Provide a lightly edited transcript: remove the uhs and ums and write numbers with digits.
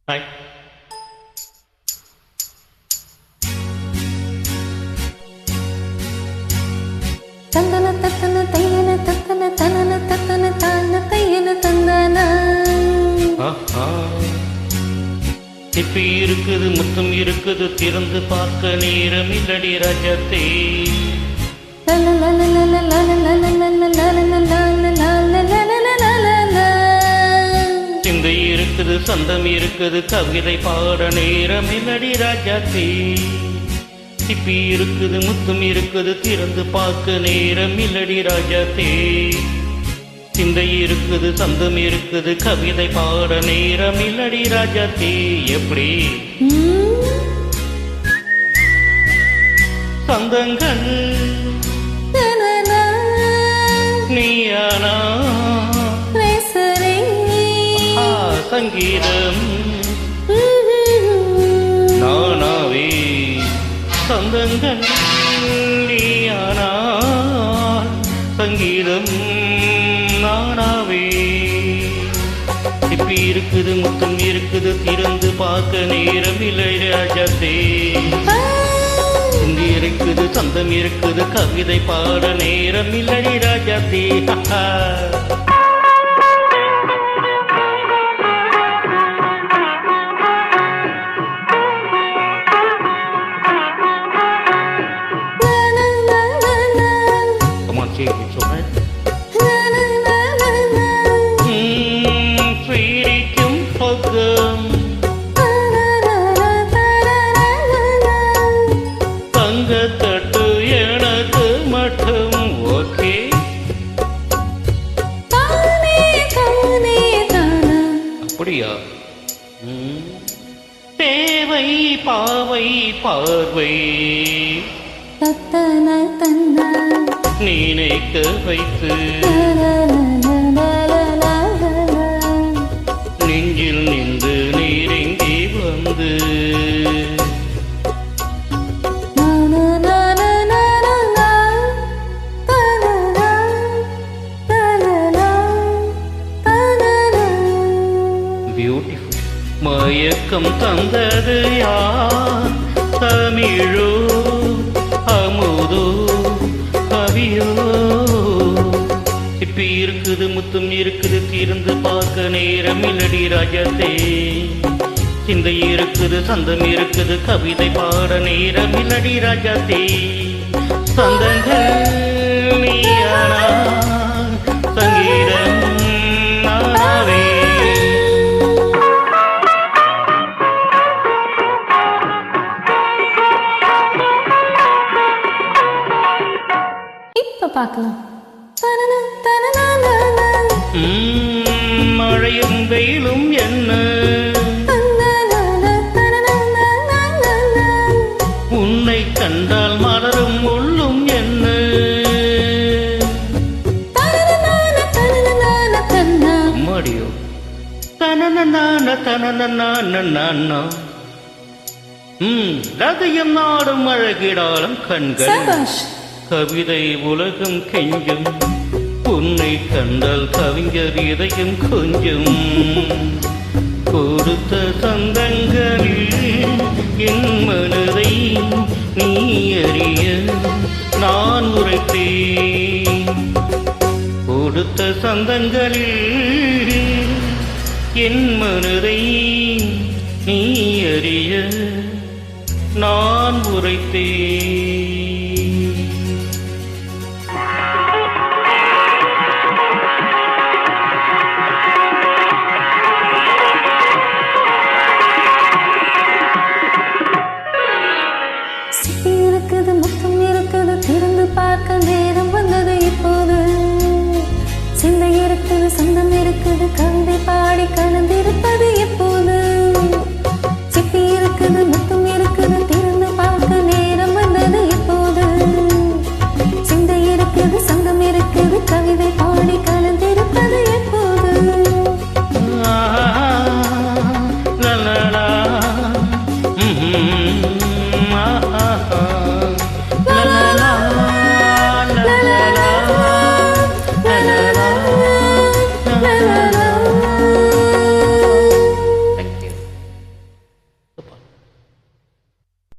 Hi. தந்தன தத்தன தையன தத்தன தனன தத்தன தான தையன தந்தான. ஆஹா. திப்பி இருக்குது, முத்தம் இருக்குது, திறந்து பார்க்க நேரம் இல்லடி ராஜாத்தே. சிந்தை இருக்குது, சந்தம் இருக்குது, கவிதை பாட நேரம் இல்லடி ராஜாத்தே. திப்பி இருக்குது, முத்தம் இருக்குது, திறந்து பார்க்க நேரம் இல்லடி ராஜாத்தே. சிந்தை இருக்குது, சந்தம் இருக்குது, கவிதை பாட நேரம் இல்லடி ராஜாத்தே. எப்படி சந்தங்கள் நீயானா சங்கீதம் நானாவே. சந்தங்கள் நீயானா சங்கீதம் நானாவே. திப்பி இருக்குது, முத்தம் இருக்குது, திறந்து பார்க்க நேரம் இல்லை ராஜாத்தே. சிந்தி இருக்குது, சந்தம் இருக்குது, கவிதை பாட நேரம் இல்லை ராஜாத்தே. Come on, sing it, alright? பிடிக்கும் பக்கம் தங்கத்தட்டு எனக்கு மட்டும் ஓகே. அப்படியா? தேவை பாவை பார்வை நினைக்க வைத்து நெஞ்சில் நின்று நீரெங்கி வந்து பியூட்டிஃபுல். மயக்கம் தந்தது யார்? தமிழோ அமுதோ கவியோ? இப்ப இருக்குது, முத்தம் இருக்குது, தீர்ந்து பார்க்க நேரம் இல்லடி ராஜாத்தே. சிந்தை இருக்குது, சந்தம் இருக்குது, கவிதை பாட நேரம் இல்லடி ராஜாத்தே. சந்தங்கள் நீயானா சங்கீதம் நானாவே. இப்ப பார்க்கலாம். மழையும் வெயிலும் என்ன, உன்னை கண்டால் மலரும் உள்ளும் என்ன. மடியோ தனன தனன ரதயம் நாடும் அழகிடாலும் கண்கள் கவிதை உலகம் கெஞ்சும். உன்னை கண்டால் கவிஞர் இதயம் கொஞ்சம். கொடுத்த சந்தங்களில் என் மனதை நீ அறிய நான் உரைத்தேன். கொடுத்த சந்தங்களில் என் மனதை நீ அறிய நான் உரைத்தேன். முத்தம் இருக்குது, திறந்து பார்க்க நேரம் வந்தது இப்போது. சிந்தை இருக்குது, சந்தம் இருக்குது, கவிதை